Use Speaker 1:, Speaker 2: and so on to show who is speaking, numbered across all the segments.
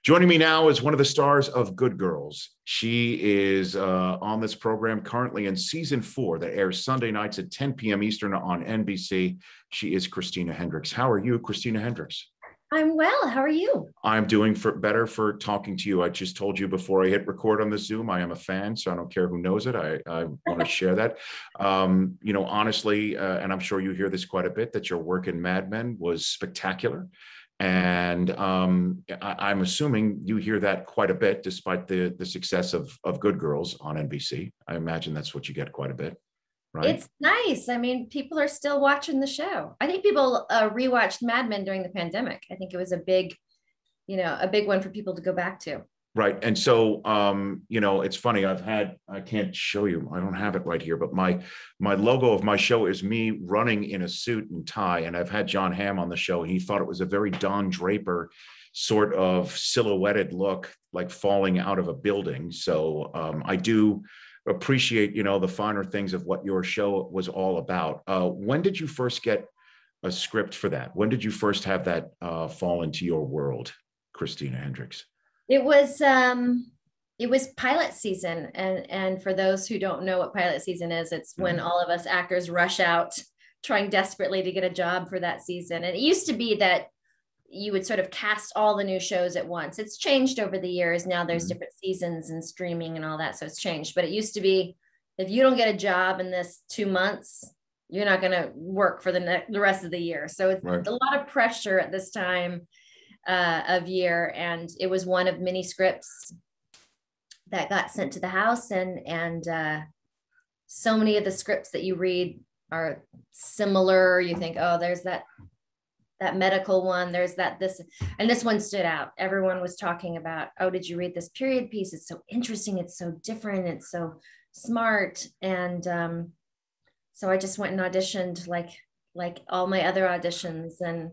Speaker 1: Joining me now is one of the stars of Good Girls. She is on this program currently in season 4 that airs Sunday nights at 10 p.m. Eastern on NBC. She is Christina Hendricks. How are you, Christina Hendricks?
Speaker 2: I'm well. How are you?
Speaker 1: I'm doing better for talking to you. I just told you before I hit record on the Zoom, I am a fan, so I don't care who knows it. I want to share that. Honestly, and I'm sure you hear this quite a bit, that your work in Mad Men was spectacular. And I'm assuming you hear that quite a bit, despite the success of Good Girls on NBC. I imagine that's what you get quite a bit, right?
Speaker 2: It's nice. I mean, people are still watching the show. I think people rewatched Mad Men during the pandemic. I think it was a big one for people to go back to.
Speaker 1: Right. And so, it's funny. I can't show you, I don't have it right here, but my logo of my show is me running in a suit and tie. And I've had John Hamm on the show, and he thought it was a very Don Draper sort of silhouetted look, like falling out of a building. So I do appreciate, the finer things of what your show was all about. When did you first get a script for that? When did you first have that fall into your world, Christina Hendricks?
Speaker 2: It was pilot season, and for those who don't know what pilot season is, it's when all of us actors rush out trying desperately to get a job for that season. And it used to be that you would sort of cast all the new shows at once. It's changed over the years. Now there's different seasons and streaming and all that, so it's changed. But it used to be, if you don't get a job in this 2 months, you're not going to work for the rest of the year. So it's a lot of pressure at this time of year, and it was one of many scripts that got sent to the house, and so many of the scripts that you read are similar. You think, oh, there's that medical one, there's this one stood out. Everyone was talking about, oh, did you read this period piece? It's so interesting, it's so different, it's so smart. And so I just went and auditioned like all my other auditions, and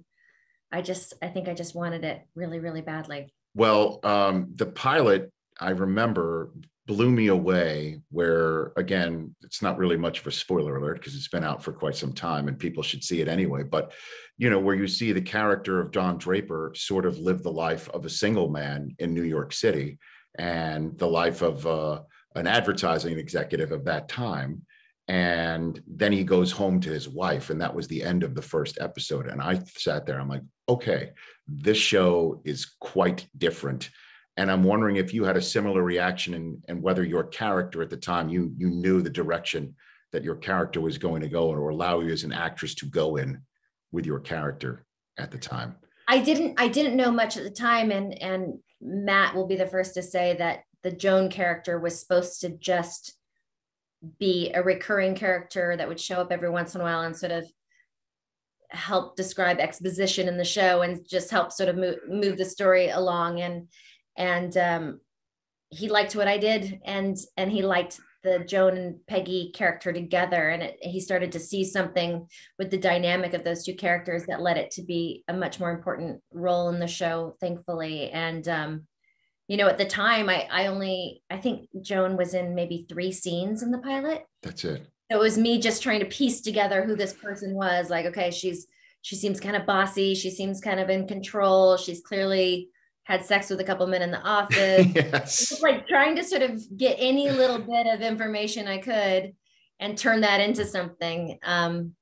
Speaker 2: I think I just wanted it really, really badly.
Speaker 1: Well, the pilot, I remember, blew me away, where, again, it's not really much of a spoiler alert because it's been out for quite some time and people should see it anyway. But, where you see the character of Don Draper sort of live the life of a single man in New York City and the life of an advertising executive of that time. And then he goes home to his wife, and that was the end of the first episode. And I sat there, I'm like, okay, this show is quite different. And I'm wondering if you had a similar reaction, and whether your character at the time, you knew the direction that your character was going to go, or allow you as an actress to go in with your character at the time.
Speaker 2: I didn't know much at the time. And Matt will be the first to say that the Joan character was supposed to just be a recurring character that would show up every once in a while and sort of help describe exposition in the show and just help sort of move the story along. And he liked what I did, and he liked the Joan and Peggy character together. And he started to see something with the dynamic of those two characters that led it to be a much more important role in the show, thankfully. And at the time, I think Joan was in maybe 3 scenes in the pilot.
Speaker 1: That's it.
Speaker 2: So it was me just trying to piece together who this person was. Like, okay, she seems kind of bossy. She seems kind of in control. She's clearly had sex with a couple men in the office.
Speaker 1: Yes.
Speaker 2: Just like trying to sort of get any little bit of information I could and turn that into something. And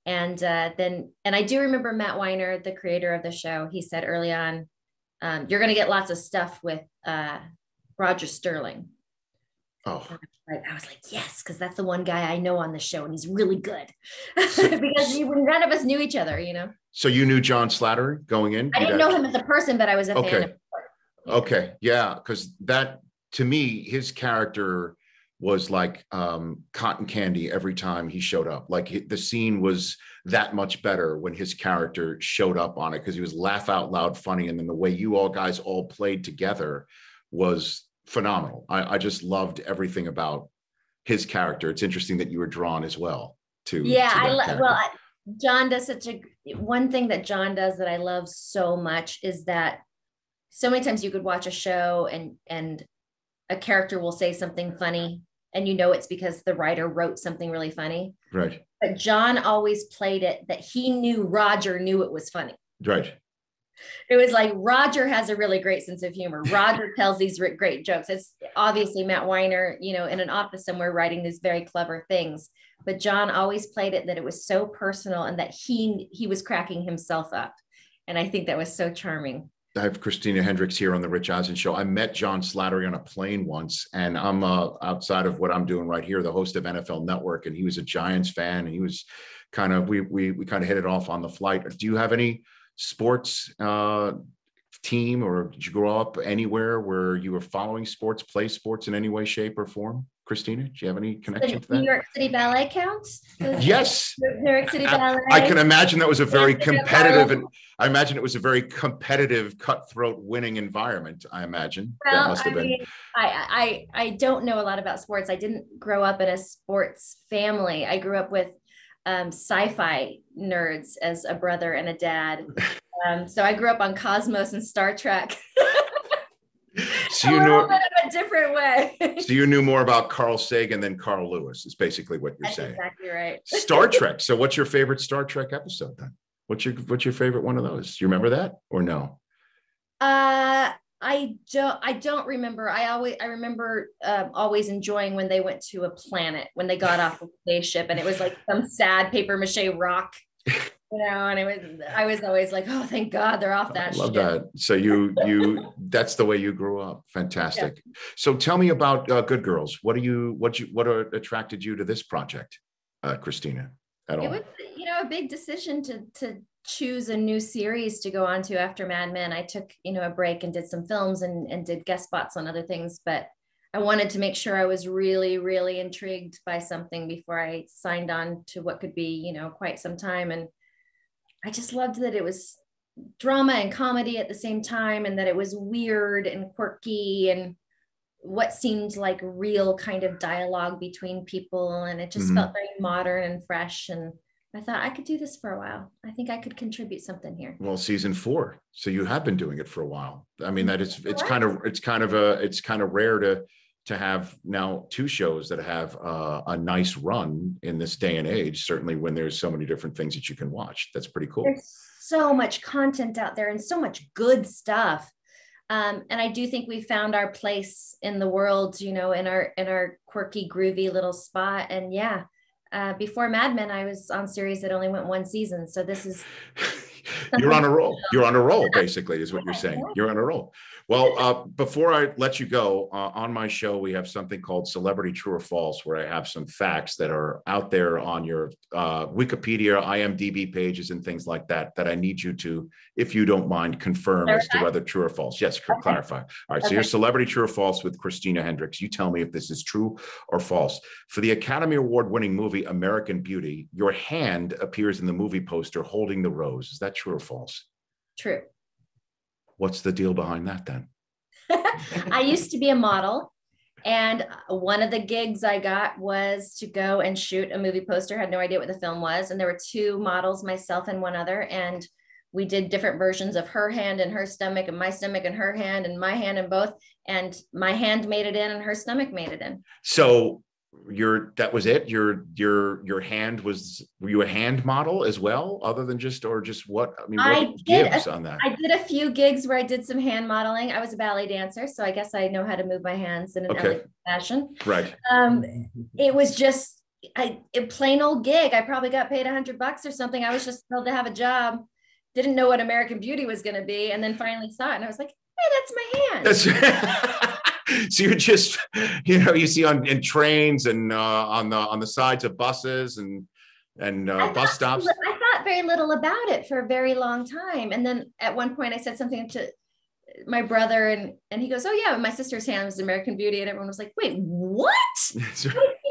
Speaker 2: I do remember Matt Weiner, the creator of the show, he said early on, you're going to get lots of stuff with Roger Sterling.
Speaker 1: Oh,
Speaker 2: I was like, yes, because that's the one guy I know on the show, and he's really good. Because none of us knew each other,
Speaker 1: So you knew John Slattery going in?
Speaker 2: I didn't know him as a person, but I was a fan of him.
Speaker 1: Okay, yeah, because that, to me, his character was like cotton candy every time he showed up. Like, the scene was that much better when his character showed up on it, because he was laugh out loud funny, and then the way you all guys all played together was phenomenal. I just loved everything about his character. It's interesting that you were drawn as well to
Speaker 2: John does one thing that John does that I love so much is that so many times you could watch a show and a character will say something funny, and it's because the writer wrote something really funny.
Speaker 1: Right.
Speaker 2: But John always played it that he knew Roger knew it was funny.
Speaker 1: Right.
Speaker 2: It was like Roger has a really great sense of humor. Roger tells these great jokes. It's obviously Matt Weiner, you know, in an office somewhere writing these very clever things. But John always played it that it was so personal and that he was cracking himself up. And I think that was so charming.
Speaker 1: I have Christina Hendricks here on the Rich Eisen Show. I met John Slattery on a plane once, and I'm outside of what I'm doing right here, the host of NFL Network, and he was a Giants fan, and he was kind of, we kind of hit it off on the flight. Do you have any sports team, or did you grow up anywhere where you were following sports, play sports in any way, shape, or form? Christina, do you have any connection to that?
Speaker 2: New York City Ballet counts?
Speaker 1: Yes.
Speaker 2: New York City Ballet.
Speaker 1: I can imagine that was a very competitive, and I imagine it was a very competitive, cutthroat, winning environment. I imagine that must have been.
Speaker 2: I don't know a lot about sports. I didn't grow up in a sports family. I grew up with sci-fi nerds as a brother and a dad. So I grew up on Cosmos and Star Trek.
Speaker 1: So you knew
Speaker 2: in a different way.
Speaker 1: So you knew more about Carl Sagan than Carl Lewis, is basically what you're saying.
Speaker 2: Exactly right.
Speaker 1: Star Trek. So what's your favorite Star Trek episode then? What's your favorite one of those? Do you remember that or no?
Speaker 2: I don't remember. I remember always enjoying when they went to a planet, when they got off the spaceship, and it was like some sad paper mache rock. You know, and I was always like, oh, thank God they're off that. I
Speaker 1: love that. So you that's the way you grew up. Fantastic. Yeah. So tell me about Good Girls. What attracted you to this project, Christina, at all?
Speaker 2: It was, a big decision to choose a new series to go on to after Mad Men. I took, a break and did some films and did guest spots on other things, but I wanted to make sure I was really, really intrigued by something before I signed on to what could be, quite some time. And I just loved that it was drama and comedy at the same time, and that it was weird and quirky and what seemed like real kind of dialogue between people. And it just felt very modern and fresh. And I thought I could do this for a while. I think I could contribute something here.
Speaker 1: Well, season 4. So you have been doing it for a while. I mean, it's kind of rare to have now 2 shows that have a nice run in this day and age, certainly when there's so many different things that you can watch. That's pretty cool.
Speaker 2: There's so much content out there and so much good stuff. And I do think we found our place in the world, in our quirky, groovy little spot. And yeah, before Mad Men, I was on series that only went 1 season. So this is...
Speaker 1: You're on a roll. You're on a roll, basically, is what you're saying. You're on a roll. Well, before I let you go, on my show, we have something called Celebrity True or False, where I have some facts that are out there on your Wikipedia, IMDb pages and things like that, that I need you to, if you don't mind, confirm as to whether true or false. Yes, clarify. All right, so your Celebrity True or False with Christina Hendricks. You tell me if this is true or false. For the Academy Award-winning movie American Beauty, your hand appears in the movie poster holding the rose. Is that true or false?
Speaker 2: True.
Speaker 1: What's the deal behind that then?
Speaker 2: I used to be a model, and one of the gigs I got was to go and shoot a movie poster. Had no idea what the film was. And there were 2 models, myself and one other. And we did different versions of her hand and her stomach, and my stomach and her hand, and my hand and both. And my hand made it in and her stomach made it in.
Speaker 1: So that was it? Your hand was, were you a hand model as well, other than just what? I mean, what gives on that?
Speaker 2: I did a few gigs where I did some hand modeling. I was a ballet dancer, so I guess I know how to move my hands in an elegant fashion.
Speaker 1: Right.
Speaker 2: It was just a plain old gig. I probably got paid $100 or something. I was just thrilled to have a job. Didn't know what American Beauty was going to be, and then finally saw it, and I was like, hey, that's my hand.
Speaker 1: So you're just, you see in trains and on the sides of buses and bus stops.
Speaker 2: I thought very little about it for a very long time. And then at one point I said something to my brother and he goes, oh yeah, my sister's hand was American Beauty. And everyone was like, wait, what? You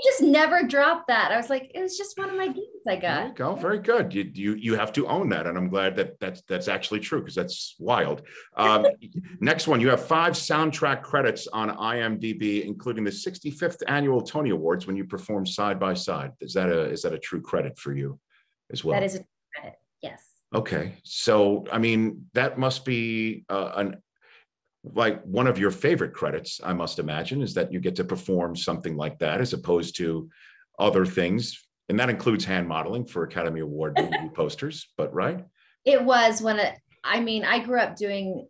Speaker 2: just never dropped that. I was like, it was just one of my gigs I got.
Speaker 1: There you go. Very good. You have to own that. And I'm glad that's actually true, because that's wild. Next one, you have 5 soundtrack credits on IMDb, including the 65th annual Tony Awards when you perform Side by Side. Is that a true credit for you as well?
Speaker 2: That is a true credit. Yes.
Speaker 1: Okay. So, I mean, that must be like one of your favorite credits, I must imagine, is that you get to perform something like that as opposed to other things. And that includes hand modeling for Academy Award movie posters, but right?
Speaker 2: It was when I mean, I grew up doing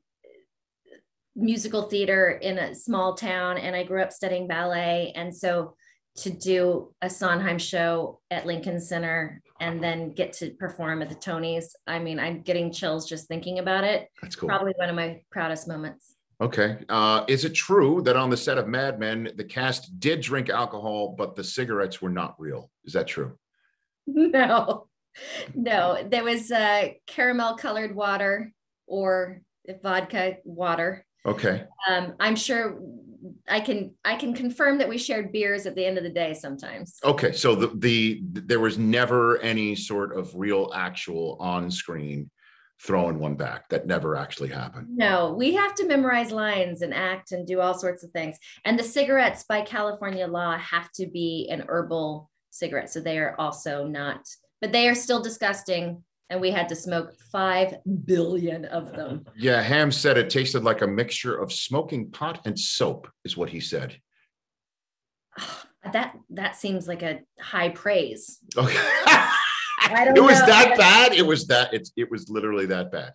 Speaker 2: musical theater in a small town, and I grew up studying ballet. And so to do a Sondheim show at Lincoln Center and then get to perform at the Tonys, I mean, I'm getting chills just thinking about it.
Speaker 1: That's cool.
Speaker 2: Probably one of my proudest moments.
Speaker 1: Okay. Is it true that on the set of Mad Men, the cast did drink alcohol, but the cigarettes were not real? Is that true?
Speaker 2: No, there was caramel colored water or vodka water.
Speaker 1: Okay.
Speaker 2: I'm sure I can confirm that we shared beers at the end of the day sometimes.
Speaker 1: Okay. So there was never any sort of real actual on screen throwing one back. That never actually happened.
Speaker 2: No, we have to memorize lines and act and do all sorts of things. And the cigarettes by California law have to be an herbal cigarette. So they are also not, but they are still disgusting. And we had to smoke 5 billion of them.
Speaker 1: Yeah, Ham said it tasted like a mixture of smoking pot and soap, is what he said.
Speaker 2: That seems like a high praise.
Speaker 1: Okay.
Speaker 2: It
Speaker 1: was that bad. It was literally that bad.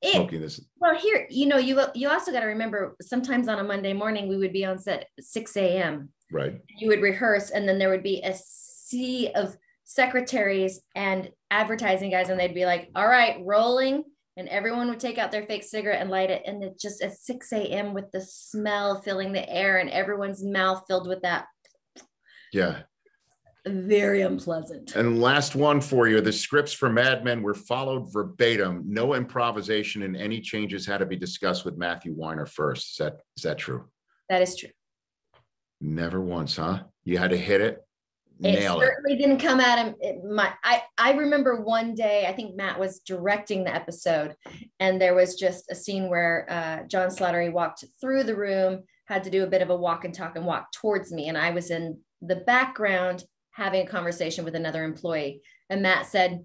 Speaker 1: Smoking this.
Speaker 2: Well, here, you also got to remember, sometimes on a Monday morning, we would be on set at 6 a.m.
Speaker 1: Right. You
Speaker 2: would rehearse, and then there would be a sea of secretaries and advertising guys, and they'd be like, all right, rolling. And everyone would take out their fake cigarette and light it. And it just at 6 a.m. with the smell filling the air and everyone's mouth filled with that.
Speaker 1: Yeah.
Speaker 2: Very unpleasant.
Speaker 1: And last one for you. The scripts for Mad Men were followed verbatim. No improvisation, and any changes had to be discussed with Matthew Weiner first. Is that true?
Speaker 2: That is true.
Speaker 1: Never once, huh? You had to hit it.
Speaker 2: It certainly didn't come at him. I remember one day, I think Matt was directing the episode, and there was just a scene where John Slattery walked through the room, had to do a bit of a walk and talk and walk towards me. And I was in the background having a conversation with another employee. And Matt said,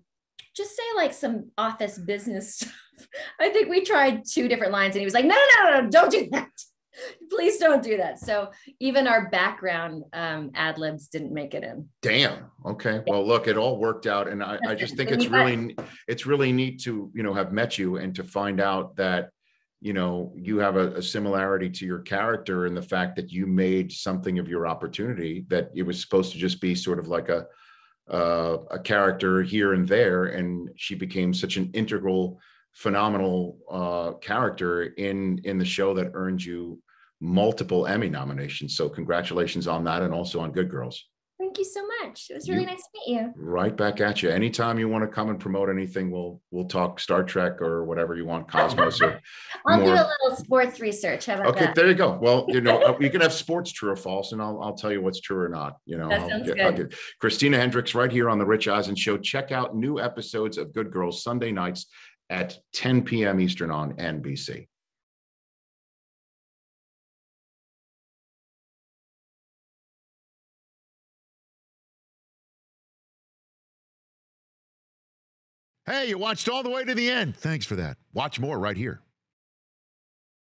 Speaker 2: just say like some office business stuff. I think we tried 2 different lines, and he was like, no, don't do that. Please don't do that. So even our background ad libs didn't make it in.
Speaker 1: Damn. Okay. Well, look, it all worked out. And I just think it's really neat to, have met you and to find out that, you have a similarity to your character in the fact that you made something of your opportunity, that it was supposed to just be sort of like a character here and there. And she became such an integral, phenomenal character in the show that earned you multiple Emmy nominations. So congratulations on that, and also on Good Girls.
Speaker 2: Thank you so much. It was really nice to meet you.
Speaker 1: Right back at you. Anytime you want to come and promote anything, we'll talk Star Trek or whatever you want, Cosmos or
Speaker 2: I'll do a little sports research. How about that?
Speaker 1: Okay, there you go. Well, you can have sports true or false, and I'll tell you what's true or not.
Speaker 2: That sounds good.
Speaker 1: Christina Hendricks right here on the Rich Eisen Show. Check out new episodes of Good Girls Sunday nights at 10 p.m. Eastern on NBC.
Speaker 3: Hey, you watched all the way to the end. Thanks for that. Watch more right here.